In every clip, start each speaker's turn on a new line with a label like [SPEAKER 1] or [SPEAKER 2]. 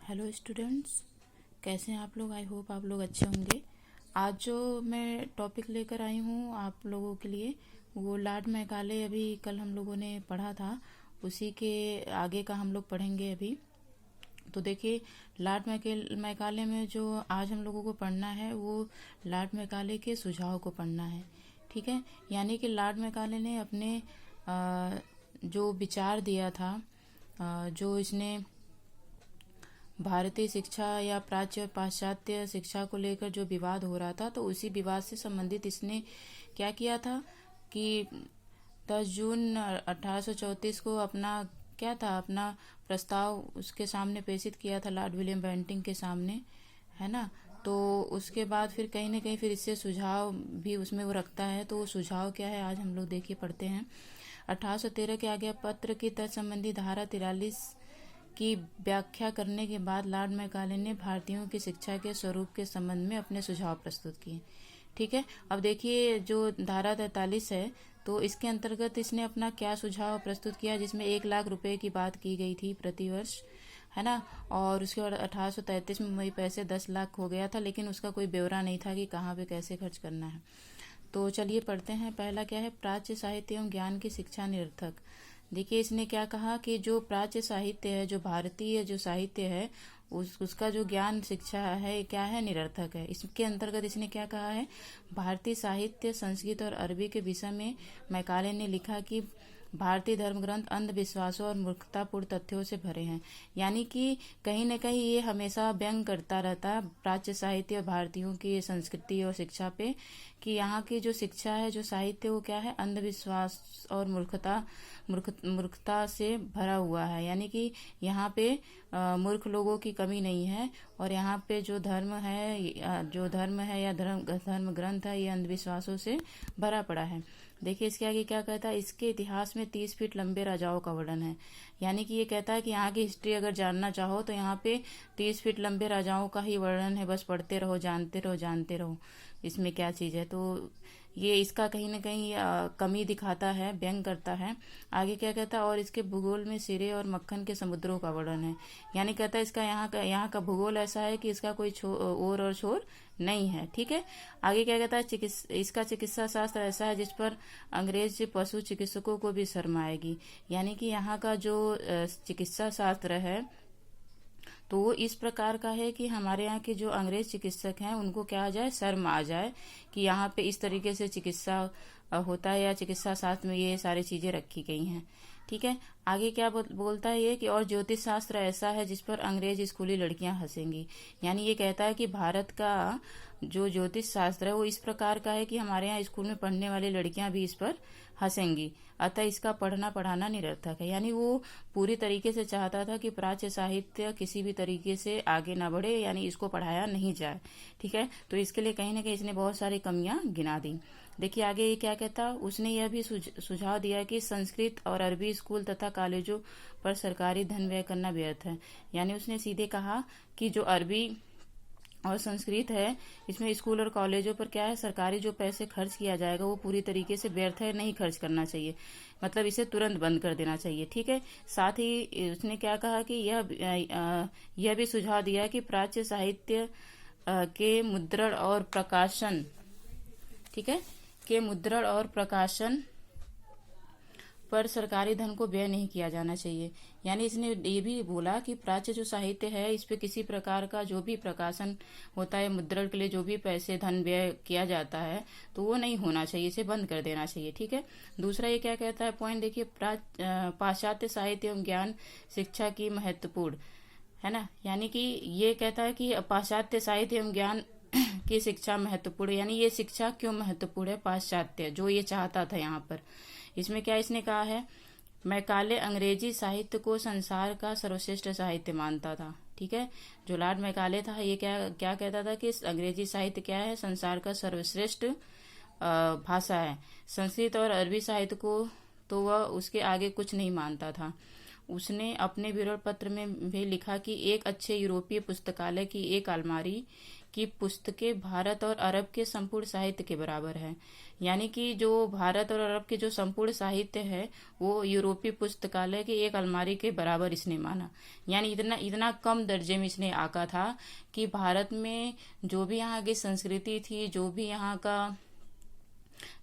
[SPEAKER 1] Hello students, कैसे हैं आप लोग। आई होप आप लोग अच्छे होंगे। आज जो मैं टॉपिक लेकर आई हूँ आप लोगों के लिए, वो लॉर्ड मैकाले अभी कल हम लोगों ने पढ़ा था, उसी के आगे का हम लोग पढ़ेंगे अभी। तो देखिए, मैकाले में जो आज हम लोगों को पढ़ना है वो लॉर्ड मैकाले के सुझाव को पढ़ना है। ठीक है, यानी कि लॉर्ड मैकाले ने अपने जो विचार दिया था, जो इसने भारतीय शिक्षा या प्राच्य और पाश्चात्य शिक्षा को लेकर जो विवाद हो रहा था, तो उसी विवाद से संबंधित इसने क्या किया था कि 10 जून 1834 को अपना प्रस्ताव उसके सामने प्रेषित किया था, लॉर्ड विलियम बेंटिंक के सामने, है ना। तो उसके बाद फिर कहीं ना कहीं फिर इससे सुझाव भी उसमें वो रखता है। तो वो सुझाव क्या है आज हम लोग देखिए पढ़ते हैं। 1813 के आज्ञा पत्र की तत्संबंधी धारा 43 की व्याख्या करने के बाद लॉर्ड मैकाले ने भारतीयों की शिक्षा के स्वरूप के संबंध में अपने सुझाव प्रस्तुत किए। ठीक है, अब देखिए जो धारा 43 है, तो इसके अंतर्गत इसने अपना क्या सुझाव प्रस्तुत किया, जिसमें 1 लाख रुपए की बात की गई थी प्रति वर्ष, है ना। और उसके बाद 1833 में वही पैसे 10 लाख हो गया था, लेकिन उसका कोई ब्यौरा नहीं था कि कहाँ पे कैसे खर्च करना है। तो चलिए पढ़ते हैं। पहला क्या है, प्राच्य साहित्य एवं ज्ञान की शिक्षा निरर्थक। देखिए इसने क्या कहा कि जो प्राच्य साहित्य है, जो भारतीय जो साहित्य है, उसका जो ज्ञान शिक्षा है क्या है, निरर्थक है। इसके अंतर्गत इसने क्या कहा है, भारतीय साहित्य संस्कृत और अरबी के विषय में मैकाले ने लिखा कि भारतीय धर्म ग्रंथ अंधविश्वासों और मूर्खतापूर्ण तथ्यों से भरे हैं। यानी कि कहीं न कहीं ये हमेशा व्यंग करता रहता है प्राच्य साहित्य और भारतीयों की संस्कृति और शिक्षा पे, कि यहाँ की जो शिक्षा है, जो साहित्य, वो क्या है, अंधविश्वास और मूर्खता से भरा हुआ है। यानी कि यहाँ पे मूर्ख लोगों की कमी नहीं है, और यहाँ पे जो धर्म है या धर्म ग्रंथ है, ये अंधविश्वासों से भरा पड़ा है। देखिए इसके आगे क्या कहता है, इसके इतिहास में 30 फीट लंबे राजाओं का वर्णन है। यानी कि ये कहता है कि यहाँ की हिस्ट्री अगर जानना चाहो तो यहाँ पे 30 फीट लंबे राजाओं का ही वर्णन है, बस पढ़ते रहो, जानते रहो इसमें क्या चीज है। तो ये इसका कहीं ना कहीं कमी दिखाता है, व्यंग करता है। आगे क्या कहता है, और इसके भूगोल में सिरे और मक्खन के समुद्रों का वर्णन है। यानी कहता है इसका यहाँ का भूगोल ऐसा है कि इसका कोई ओर और छोर नहीं है। ठीक है, आगे क्या कहता है, इसका चिकित्सा शास्त्र ऐसा है जिस पर अंग्रेज पशु चिकित्सकों को भी शर्म आएगी। यानी कि यहाँ का जो चिकित्सा शास्त्र है, तो वो इस प्रकार का है कि हमारे यहाँ के जो अंग्रेज चिकित्सक हैं उनको क्या आ जाए, शर्म आ जाए कि यहाँ पे इस तरीके से चिकित्सा होता है, या चिकित्सा शास्त्र में ये सारी चीजें रखी गई हैं। ठीक है, आगे क्या बोलता है ये कि और ज्योतिष शास्त्र ऐसा है जिस पर अंग्रेज स्कूली लड़कियां हंसेंगी। यानी ये कहता है कि भारत का जो ज्योतिष शास्त्र है वो इस प्रकार का है कि हमारे यहाँ स्कूल में पढ़ने वाली लड़कियां भी इस पर हंसेंगी, अतः इसका पढ़ना पढ़ाना निरर्थक है। यानी वो पूरी तरीके से चाहता था कि प्राच्य साहित्य किसी भी तरीके से आगे ना बढ़े, यानी इसको पढ़ाया नहीं जाए। ठीक है, तो इसके लिए कहीं ना कहीं इसने बहुत सारी कमियां गिना दी। देखिए आगे ये क्या कहता, उसने यह भी सुझाव दिया कि संस्कृत और अरबी स्कूल तथा कॉलेजों पर सरकारी धन व्यय करना व्यर्थ है। यानी उसने सीधे कहा कि जो अरबी और संस्कृत है, इसमें स्कूल और कॉलेजों पर क्या है, सरकारी जो पैसे खर्च किया जाएगा वो पूरी तरीके से व्यर्थ है, नहीं खर्च करना चाहिए, मतलब इसे तुरंत बंद कर देना चाहिए। ठीक है, साथ ही उसने क्या कहा कि यह भी सुझाव दिया कि प्राच्य साहित्य के मुद्रण और प्रकाशन, ठीक है, के मुद्रण और प्रकाशन पर सरकारी धन को व्यय नहीं किया जाना चाहिए। यानी इसने ये भी बोला कि प्राच्य जो साहित्य है, इस पे किसी प्रकार का जो भी प्रकाशन होता है, मुद्रण के लिए जो भी पैसे धन व्यय किया जाता है, तो वो नहीं होना चाहिए, इसे बंद कर देना चाहिए। ठीक है, दूसरा ये क्या कहता है पॉइंट, देखिए पाश्चात्य साहित्य एवं ज्ञान शिक्षा की महत्वपूर्ण, है ना। यानी कि ये कहता है कि पाश्चात्य साहित्य एवं ज्ञान की शिक्षा महत्वपूर्ण, यानी ये शिक्षा क्यों महत्वपूर्ण है, पाश्चात्य जो ये चाहता था यहाँ पर। इसमें क्या इसने कहा है, मैकाले अंग्रेजी साहित्य को संसार का सर्वश्रेष्ठ साहित्य मानता था। ठीक है, जो लॉर्ड मैकाले था ये क्या कहता था कि अंग्रेजी साहित्य क्या है, संसार का सर्वश्रेष्ठ भाषा है। संस्कृत और अरबी साहित्य को तो वह उसके आगे कुछ नहीं मानता था। उसने अपने विरोध पत्र में भी लिखा कि एक अच्छे यूरोपीय पुस्तकालय की एक अलमारी की पुस्तकें भारत और अरब के संपूर्ण साहित्य के बराबर है। यानी कि जो भारत और अरब के जो संपूर्ण साहित्य है वो यूरोपीय पुस्तकालय के एक अलमारी के बराबर इसने माना। यानी इतना इतना कम दर्जे में इसने आका था कि भारत में जो भी यहाँ की संस्कृति थी, जो भी यहाँ का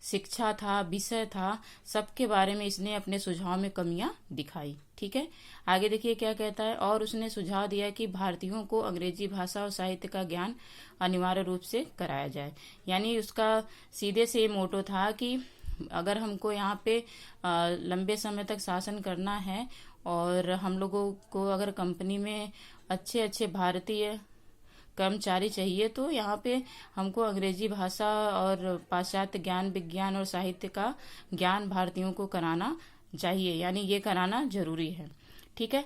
[SPEAKER 1] शिक्षा था, विषय था, सबके बारे में इसने अपने सुझाव में कमियां दिखाई। ठीक है, आगे देखिए क्या कहता है। और उसने सुझाव दिया कि भारतीयों को अंग्रेजी भाषा और साहित्य का ज्ञान अनिवार्य रूप से कराया जाए। यानी उसका सीधे से मोटो था कि अगर हमको यहाँ पे लंबे समय तक शासन करना है और हम लोगों को अगर कंपनी में अच्छे अच्छे भारतीय कर्मचारी चाहिए तो यहाँ पे हमको अंग्रेजी भाषा और पाश्चात्य ज्ञान, विज्ञान और साहित्य का ज्ञान भारतीयों को कराना चाहिए, यानी ये कराना जरूरी है। ठीक है,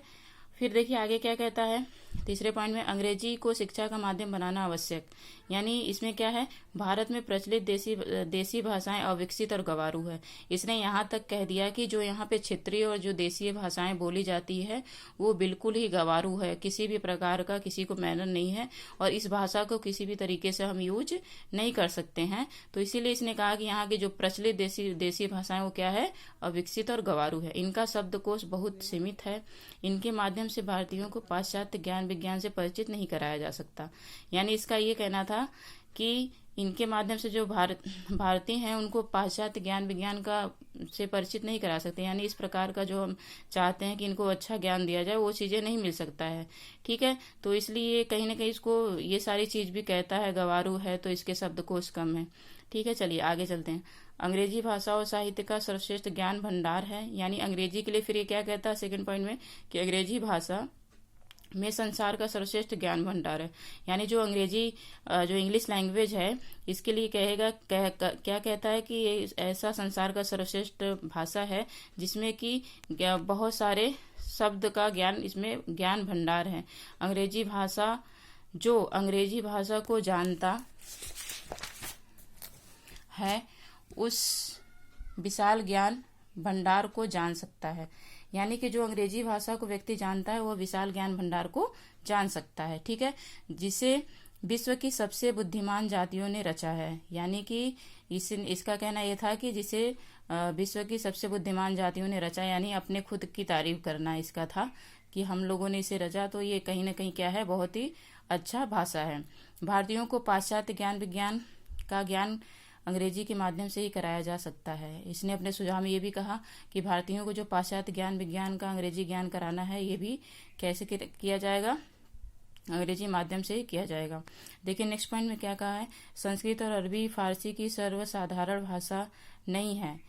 [SPEAKER 1] फिर देखिए आगे क्या कहता है। तीसरे पॉइंट में अंग्रेजी को शिक्षा का माध्यम बनाना आवश्यक। यानी इसमें क्या है, भारत में प्रचलित देसी भाषाएं अविकसित और गंवारू है। इसने यहाँ तक कह दिया कि जो यहाँ पे क्षेत्रीय और जो देशीय भाषाएं बोली जाती है वो बिल्कुल ही गंवारू है, किसी भी प्रकार का किसी को मैनर नहीं है और इस भाषा को किसी भी तरीके से हम यूज नहीं कर सकते हैं। तो इसीलिए इसने कहा कि यहाँ की जो प्रचलित देसी भाषाएं वो क्या है, अविकसित और गंवारू है। इनका शब्दकोश बहुत सीमित है। इनके माध्यम से भारतीयों को पाश्चात्य ज्ञान विज्ञान से परिचित नहीं कराया जा सकता। यानी इसका ये कहना था कि इनके माध्यम से जो भारतीय हैं उनको पाश्चात्य ज्ञान विज्ञान का से परिचित नहीं करा सकते। यानी इस प्रकार का जो हम चाहते हैं कि इनको अच्छा ज्ञान दिया जाए वो चीजें नहीं मिल सकता है। ठीक है, तो इसलिए कहीं ना कहीं इसको ये सारी चीज भी कहता है, गंवारू है तो इसके शब्दकोश कम है। ठीक है, चलिए आगे चलते हैं। अंग्रेजी भाषा और साहित्य का सर्वश्रेष्ठ ज्ञान भंडार है। यानी अंग्रेजी के लिए फिर ये क्या कहता है सेकंड पॉइंट में कि अंग्रेजी भाषा में संसार का सर्वश्रेष्ठ ज्ञान भंडार है। यानी जो अंग्रेजी जो इंग्लिश लैंग्वेज है इसके लिए कहेगा क्या कहता है कि ये ऐसा संसार का सर्वश्रेष्ठ भाषा है जिसमें कि बहुत सारे शब्द का ज्ञान, इसमें ज्ञान भंडार है। अंग्रेजी भाषा, जो अंग्रेजी भाषा को जानता है उस विशाल ज्ञान भंडार को जान सकता है। यानी कि जो अंग्रेजी भाषा को व्यक्ति जानता है वो विशाल ज्ञान भंडार को जान सकता है। ठीक है, जिसे विश्व की सबसे बुद्धिमान जातियों ने रचा है। यानी कि इसका कहना यह था कि जिसे विश्व की सबसे बुद्धिमान जातियों ने रचा, यानी अपने खुद की तारीफ करना इसका था कि हम लोगों ने इसे रचा, तो ये कहीं ना कहीं क्या है, बहुत ही अच्छा भाषा है। भारतीयों को पाश्चात्य ज्ञान विज्ञान का ज्ञान अंग्रेजी के माध्यम से ही कराया जा सकता है। इसने अपने सुझाव में ये भी कहा कि भारतीयों को जो पाश्चात्य ज्ञान विज्ञान का अंग्रेजी ज्ञान कराना है ये भी कैसे किया जाएगा, अंग्रेजी माध्यम से ही किया जाएगा। देखिए नेक्स्ट पॉइंट में क्या कहा है। संस्कृत और अरबी फारसी की सर्वसाधारण भाषा नहीं है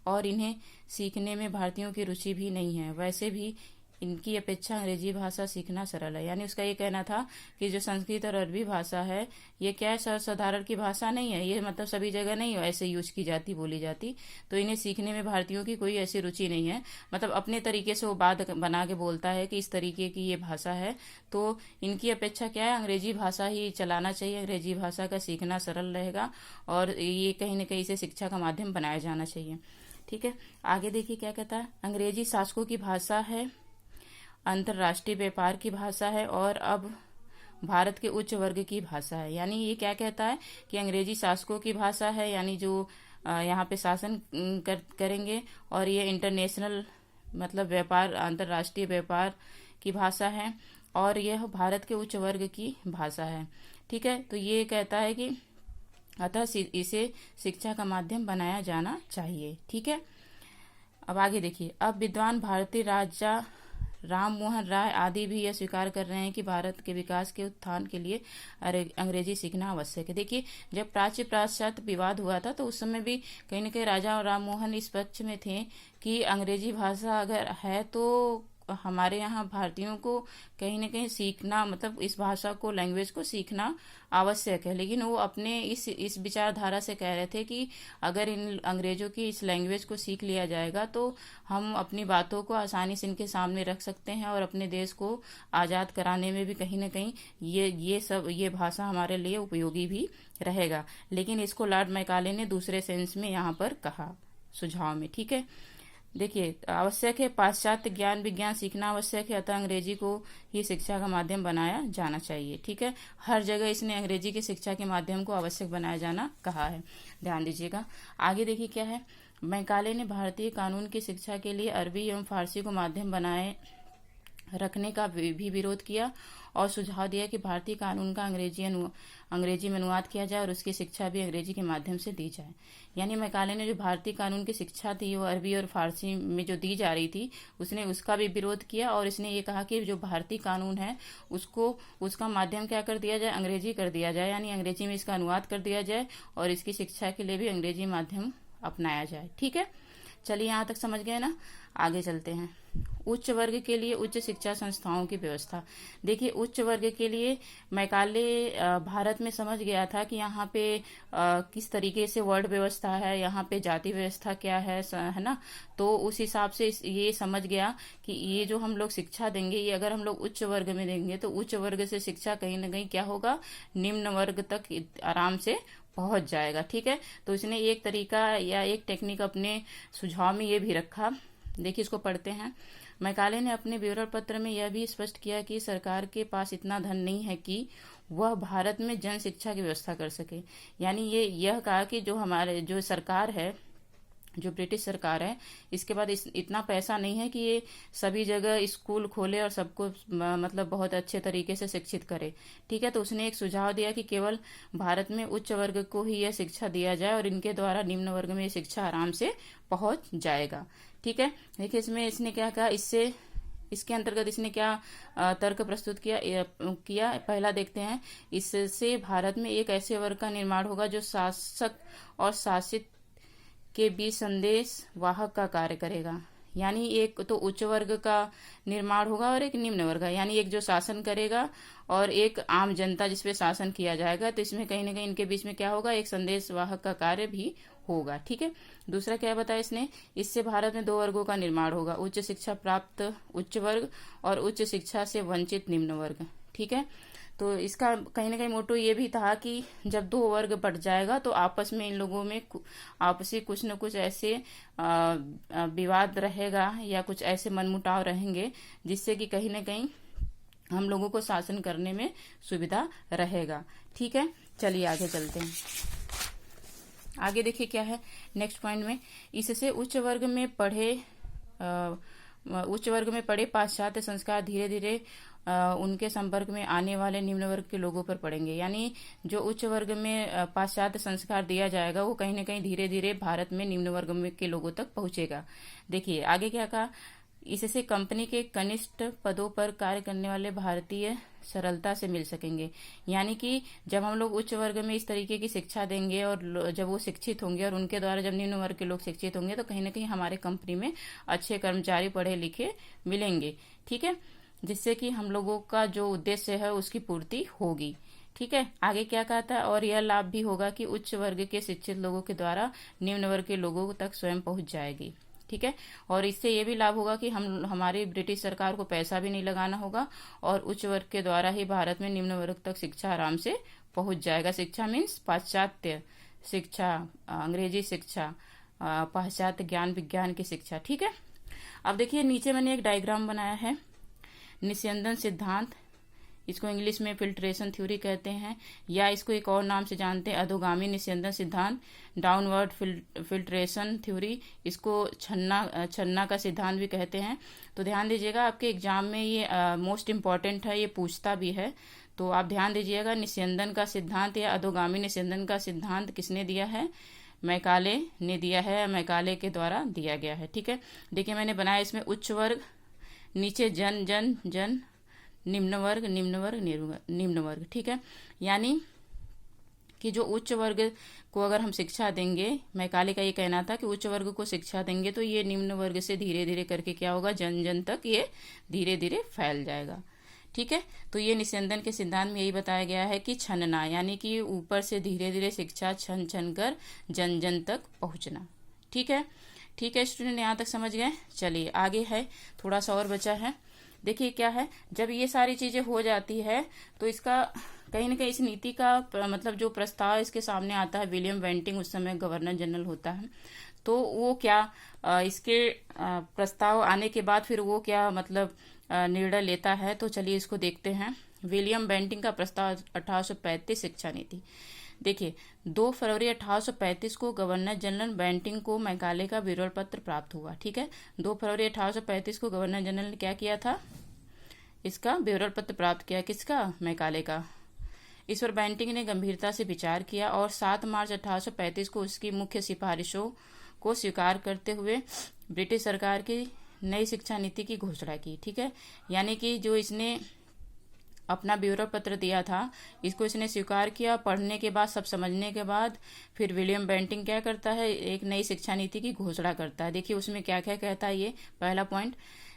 [SPEAKER 1] और इन्हें सीखने में भारतीयों की रुचि भी नहीं है। वैसे भी इनकी अपेक्षा अंग्रेजी भाषा सीखना सरल है। यानी उसका ये कहना था कि जो संस्कृत और अरबी भाषा है ये क्या है, सर्वसाधारण की भाषा नहीं है। ये मतलब सभी जगह नहीं ऐसे यूज की जाती, बोली जाती, तो इन्हें सीखने में भारतीयों की कोई ऐसी रुचि नहीं है। मतलब अपने तरीके से वो बात बना के बोलता है कि इस तरीके की ये भाषा है, तो इनकी अपेक्षा क्या है, अंग्रेजी भाषा ही चलाना चाहिए। अंग्रेजी भाषा का सीखना सरल रहेगा और ये कहीं ना कहीं इसे शिक्षा का माध्यम बनाया जाना चाहिए। ठीक है, आगे देखिए क्या कहता है। अंग्रेजी शासकों की भाषा है, अंतर्राष्ट्रीय व्यापार की भाषा है और अब भारत के उच्च वर्ग की भाषा है। यानी ये क्या कहता है कि अंग्रेजी शासकों की भाषा है, यानी जो यहाँ पे शासन करेंगे, और ये इंटरनेशनल मतलब व्यापार, अंतर्राष्ट्रीय व्यापार की भाषा है और यह भारत के उच्च वर्ग की भाषा है। ठीक है, तो ये कहता है कि अतः इसे शिक्षा का माध्यम बनाया जाना चाहिए। ठीक है, अब आगे देखिए। अब विद्वान भारतीय राजा राम मोहन राय आदि भी यह स्वीकार कर रहे हैं कि भारत के विकास के उत्थान के लिए अंग्रेजी सीखना आवश्यक है। देखिए जब प्राच्य पाश्चात्य विवाद हुआ था तो उस समय भी कहीं न कहीं राजा राम मोहन इस पक्ष में थे कि अंग्रेजी भाषा अगर है तो हमारे यहाँ भारतीयों को कहीं न कहीं सीखना, मतलब इस भाषा को, लैंग्वेज को सीखना आवश्यक है। लेकिन वो अपने इस विचारधारा से कह रहे थे कि अगर इन अंग्रेजों की इस लैंग्वेज को सीख लिया जाएगा तो हम अपनी बातों को आसानी से इनके सामने रख सकते हैं और अपने देश को आज़ाद कराने में भी कहीं न कहीं ये भाषा हमारे लिए उपयोगी भी रहेगा। लेकिन इसको लॉर्ड मैकाले ने दूसरे सेंस में यहाँ पर कहा सुझाव में। ठीक है, देखिए, आवश्यक है पाश्चात्य ज्ञान विज्ञान सीखना आवश्यक है, अतः अंग्रेजी को ही शिक्षा का माध्यम बनाया जाना चाहिए। ठीक है, हर जगह इसने अंग्रेजी की शिक्षा के माध्यम को आवश्यक बनाया जाना कहा है, ध्यान दीजिएगा। आगे देखिए क्या है, मैकाले ने भारतीय कानून की शिक्षा के लिए अरबी एवं फारसी को माध्यम बनाए रखने का भी विरोध किया और सुझाव दिया कि भारतीय कानून का अंग्रेजी में अनुवाद किया जाए और उसकी शिक्षा भी अंग्रेजी के माध्यम से दी जाए। यानी मैकाले ने जो भारतीय कानून की शिक्षा थी वो अरबी और फारसी में जो दी जा रही थी उसने उसका भी विरोध किया और इसने ये कहा कि जो भारतीय कानून है उसको उसका माध्यम क्या कर दिया जाए, अंग्रेजी कर दिया जाए, यानी अंग्रेजी में इसका अनुवाद कर दिया जाए और इसकी शिक्षा के लिए भी अंग्रेजी माध्यम अपनाया जाए। ठीक है, चलिए यहाँ तक समझ गए ना। आगे चलते हैं, उच्च वर्ग के लिए उच्च शिक्षा संस्थाओं की व्यवस्था। देखिए, उच्च वर्ग के लिए मैकाले भारत में समझ गया था कि यहाँ पे किस तरीके से वर्ण व्यवस्था है, यहाँ पे जाति व्यवस्था क्या है ना। तो उस हिसाब से ये समझ गया कि ये जो हम लोग शिक्षा देंगे ये अगर हम लोग उच्च वर्ग में देंगे तो उच्च वर्ग से शिक्षा कहीं ना कहीं क्या होगा, निम्न वर्ग तक आराम से पहुंच जाएगा। ठीक है, तो इसने एक तरीका या एक टेक्निक अपने सुझाव में ये भी रखा। देखिए, इसको पढ़ते हैं। मैकाले ने अपने विवरण पत्र में यह भी स्पष्ट किया कि सरकार के पास इतना धन नहीं है कि वह भारत में जन शिक्षा की व्यवस्था कर सके। यानी यह कहा कि जो हमारे जो सरकार है, जो ब्रिटिश सरकार है, इसके बाद इतना पैसा नहीं है कि ये सभी जगह स्कूल खोले और सबको मतलब बहुत अच्छे तरीके से शिक्षित करे। ठीक है, तो उसने एक सुझाव दिया कि केवल भारत में उच्च वर्ग को ही यह शिक्षा दिया जाए और इनके द्वारा निम्न वर्ग में ये शिक्षा आराम से पहुंच जाएगा। ठीक है, देखिए इसमें इसने क्या कहा, इसके अंतर्गत इसने क्या तर्क प्रस्तुत किया पहला देखते हैं। इससे भारत में एक ऐसे वर्ग का निर्माण होगा जो शासक और शासित के बीच संदेश वाहक का कार्य करेगा। यानी एक तो उच्च वर्ग का निर्माण होगा और एक निम्न वर्ग का, यानी एक जो शासन करेगा और एक आम जनता जिसपे शासन किया जाएगा। तो इसमें कहीं ना कहीं इनके बीच में क्या होगा, एक संदेश वाहक का कार्य भी होगा। ठीक है, दूसरा क्या बताया इसने, इससे भारत में दो वर्गों का निर्माण होगा, उच्च शिक्षा प्राप्त उच्च वर्ग और उच्च शिक्षा से वंचित निम्न वर्ग। ठीक है, तो इसका कहीं ना कहीं मोटो ये भी था कि जब दो वर्ग बढ़ जाएगा तो आपस में इन लोगों में आपसी कुछ न कुछ ऐसे विवाद रहेगा या कुछ ऐसे मनमुटाव रहेंगे जिससे कि कहीं ना कहीं हम लोगों को शासन करने में सुविधा रहेगा। ठीक है, चलिए आगे चलते हैं। आगे देखिए क्या है नेक्स्ट पॉइंट में, इससे उच्च वर्ग में पड़े पाश्चात्य संस्कार धीरे धीरे उनके संपर्क में आने वाले निम्न वर्ग के लोगों पर पड़ेंगे। यानी जो उच्च वर्ग में पाश्चात्य संस्कार दिया जाएगा वो कहीं ना कहीं धीरे धीरे भारत में निम्न वर्ग में के लोगों तक पहुंचेगा। देखिए आगे क्या कहा, इससे कंपनी के कनिष्ठ पदों पर कार्य करने वाले भारतीय सरलता से मिल सकेंगे। यानी कि जब हम लोग उच्च वर्ग में इस तरीके की शिक्षा देंगे और जब वो शिक्षित होंगे और उनके द्वारा जब निम्न वर्ग के लोग शिक्षित होंगे तो कहीं ना कहीं हमारे कंपनी में अच्छे कर्मचारी पढ़े लिखे मिलेंगे। ठीक है, जिससे कि हम लोगों का जो उद्देश्य है उसकी पूर्ति होगी। ठीक है, आगे क्या कहता है, और यह लाभ भी होगा कि उच्च वर्ग के शिक्षित लोगों के द्वारा निम्न वर्ग के लोगों तक स्वयं पहुंच जाएगी। ठीक है, और इससे ये भी लाभ होगा कि हमारी ब्रिटिश सरकार को पैसा भी नहीं लगाना होगा और उच्च वर्ग के द्वारा ही भारत में निम्न वर्ग तक शिक्षा आराम से पहुंच जाएगा। शिक्षा मीन्स पाश्चात्य शिक्षा, अंग्रेजी शिक्षा, पाश्चात्य ज्ञान विज्ञान की शिक्षा। ठीक है, अब देखिए नीचे मैंने एक डायग्राम बनाया है, निस्यंदन सिद्धांत, इसको इंग्लिश में फिल्ट्रेशन थ्योरी कहते हैं या इसको एक और नाम से जानते हैं अधोगामी निस्यंदन सिद्धांत, डाउनवर्ड फिल्ट्रेशन थ्योरी, इसको छन्ना का सिद्धांत भी कहते हैं। तो ध्यान दीजिएगा, आपके एग्जाम में ये मोस्ट इम्पॉर्टेंट है, ये पूछता भी है। तो आप ध्यान दीजिएगा, निस्यंदन का सिद्धांत या अधोगामी निस्यंदन का सिद्धांत किसने दिया है, मैकाले ने दिया है, मैकाले के द्वारा दिया गया है। ठीक है, देखिए मैंने बनाया इसमें उच्च वर्ग, नीचे जन जन जन, निम्न वर्ग निम्न वर्ग निम्न वर्ग। ठीक है, यानी कि जो उच्च वर्ग को अगर हम शिक्षा देंगे, मैकाले का ये कहना था कि उच्च वर्ग को शिक्षा देंगे तो ये निम्न वर्ग से धीरे धीरे करके क्या होगा, जन जन तक ये धीरे धीरे फैल जाएगा। ठीक है, तो ये निस्यंदन के सिद्धांत में यही बताया गया है कि छनना, यानी कि ऊपर से धीरे धीरे शिक्षा छन छन कर जन जन तक पहुंचना। ठीक है, ठीक है स्टूडेंट, यहाँ तक समझ गए। चलिए आगे है, थोड़ा सा और बचा है। देखिए क्या है, जब ये सारी चीजें हो जाती है तो इसका कहीं ना कहीं इस नीति का मतलब जो प्रस्ताव इसके सामने आता है, विलियम बेंटिंग उस समय गवर्नर जनरल होता है, तो वो क्या इसके प्रस्ताव आने के बाद फिर वो क्या मतलब निर्णय लेता है, तो चलिए इसको देखते हैं। विलियम बेंटिंक का प्रस्ताव 1835 शिक्षा नीति। देखिए 2 फरवरी 1835 को गवर्नर जनरल बेंटिंक को मैकाले का विरोध पत्र प्राप्त हुआ। ठीक है, 2 फरवरी 1835 को गवर्नर जनरल ने क्या किया था, इसका विरोध पत्र प्राप्त किया। किसका, मैकाले का। इस पर बेंटिंक ने गंभीरता से विचार किया और 7 मार्च 1835 को उसकी मुख्य सिफारिशों को स्वीकार करते हुए ब्रिटिश सरकार की नई शिक्षा नीति की घोषणा की। ठीक है, यानी कि जो इसने अपना विरोध पत्र दिया था, इसको इसने स्वीकार किया। पढ़ने के बाद, सब समझने के बाद फिर विलियम बेंटिंक क्या करता है, एक नई शिक्षा नीति की घोषणा करता है। देखिए उसमें क्या क्या कहता है। ये पहला पॉइंट,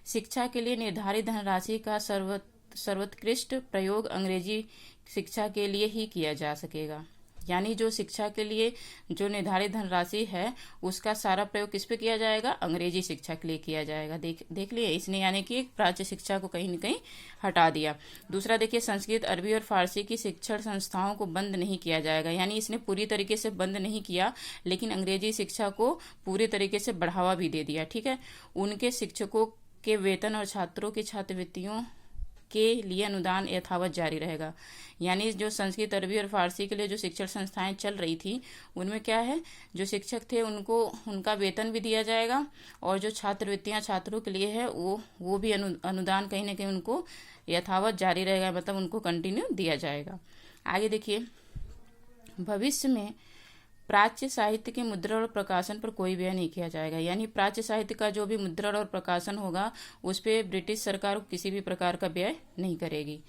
[SPEAKER 1] शिक्षा के लिए निर्धारित धनराशि का सर्वोत्कृष्ट प्रयोग अंग्रेजी शिक्षा के लिए ही किया जा सकेगा। यानी जो शिक्षा के लिए जो निर्धारित धनराशि है उसका सारा प्रयोग किस पे किया जाएगा, अंग्रेजी शिक्षा के लिए किया जाएगा। देख लिए इसने, यानी कि प्राच्य शिक्षा को कहीं न कहीं हटा दिया। दूसरा देखिए, संस्कृत, अरबी और फारसी की शिक्षण संस्थाओं को बंद नहीं किया जाएगा। यानी इसने पूरी तरीके से बंद नहीं किया, लेकिन अंग्रेजी शिक्षा को पूरी तरीके से बढ़ावा भी दे दिया। ठीक है, उनके शिक्षकों के वेतन और छात्रों की छात्रवृत्तियों के लिए अनुदान यथावत जारी रहेगा। यानी जो संस्कृत, अरबी और फारसी के लिए जो शिक्षण संस्थाएं चल रही थी, उनमें क्या है, जो शिक्षक थे उनको उनका वेतन भी दिया जाएगा, और जो छात्रवृत्तियां छात्रों के लिए है वो भी अनुदान कहीं ना कहीं उनको यथावत जारी रहेगा, मतलब उनको कंटिन्यू दिया जाएगा। आगे देखिए, भविष्य में प्राच्य साहित्य के मुद्रण और प्रकाशन पर कोई व्यय नहीं किया जाएगा। यानी प्राच्य साहित्य का जो भी मुद्रण और प्रकाशन होगा उस पर ब्रिटिश सरकार किसी भी प्रकार का व्यय नहीं करेगी।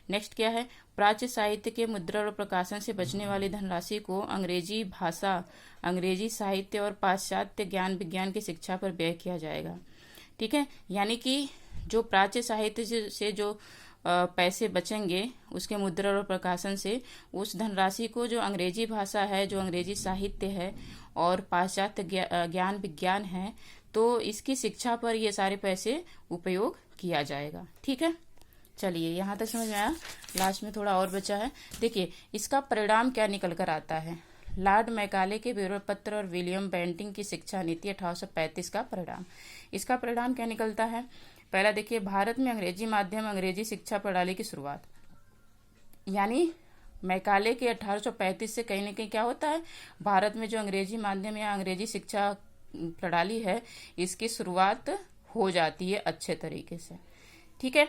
[SPEAKER 1] नेक्स्ट क्या है, प्राच्य साहित्य के मुद्रण और प्रकाशन से बचने वाली धनराशि को अंग्रेजी भाषा, अंग्रेजी साहित्य और पाश्चात्य ज्ञान विज्ञान की शिक्षा पर व्यय किया जाएगा। ठीक है, यानी कि जो प्राच्य साहित्य से जो पैसे बचेंगे उसके मुद्रण और प्रकाशन से, उस धनराशि को जो अंग्रेजी भाषा है, जो अंग्रेजी साहित्य है और पाश्चात्य ज्ञान विज्ञान है, तो इसकी शिक्षा पर ये सारे पैसे उपयोग किया जाएगा। ठीक है, चलिए यहाँ तक समझ में आया। लास्ट में थोड़ा और बचा है। देखिए इसका परिणाम क्या निकल कर आता है। लॉर्ड मैकाले के विरोध पत्र और विलियम बेंटिंक की शिक्षा नीति 1835 का परिणाम। इसका परिणाम क्या निकलता है। पहला देखिए, भारत में अंग्रेजी माध्यम अंग्रेजी शिक्षा प्रणाली की शुरुआत। यानी मैकाले के 1835 से कहीं न कहीं क्या होता है, भारत में जो अंग्रेजी माध्यम या अंग्रेजी शिक्षा प्रणाली है इसकी शुरुआत हो जाती है अच्छे तरीके से। ठीक है,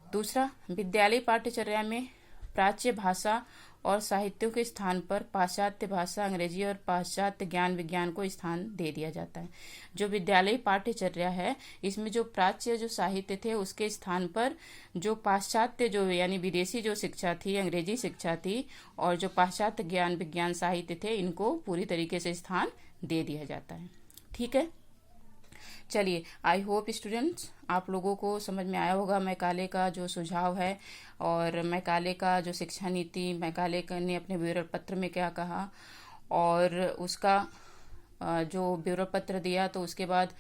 [SPEAKER 1] दूसरा, विद्यालय पाठ्यचर्या में प्राच्य भाषा और साहित्यों के स्थान पर पाश्चात्य भाषा, अंग्रेजी और पाश्चात्य ज्ञान विज्ञान को स्थान दे दिया जाता है। जो विद्यालय पाठ्यचर्या है इसमें जो प्राच्य जो साहित्य थे उसके स्थान पर जो पाश्चात्य जो यानी विदेशी जो शिक्षा थी, अंग्रेजी शिक्षा थी, और जो पाश्चात्य ज्ञान विज्ञान साहित्य थे इनको पूरी तरीके से स्थान दे दिया जाता है। ठीक है, चलिए आई होप स्टूडेंट्स आप लोगों को समझ में आया होगा मैकाले का जो सुझाव है, और मैकाले का जो शिक्षा नीति, मैकाले ने अपने विरोध पत्र में क्या कहा, और उसका जो विरोध पत्र दिया तो उसके बाद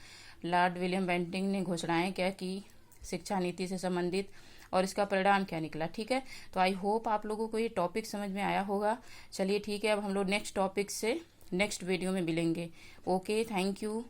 [SPEAKER 1] लॉर्ड विलियम बेंटिंक ने घोषणाएं क्या की शिक्षा नीति से संबंधित, और इसका परिणाम क्या निकला। ठीक है, तो आई होप आप लोगों को ये टॉपिक समझ में आया होगा। चलिए ठीक है, अब हम लोग नेक्स्ट टॉपिक से नेक्स्ट वीडियो में मिलेंगे। Okay, thank you.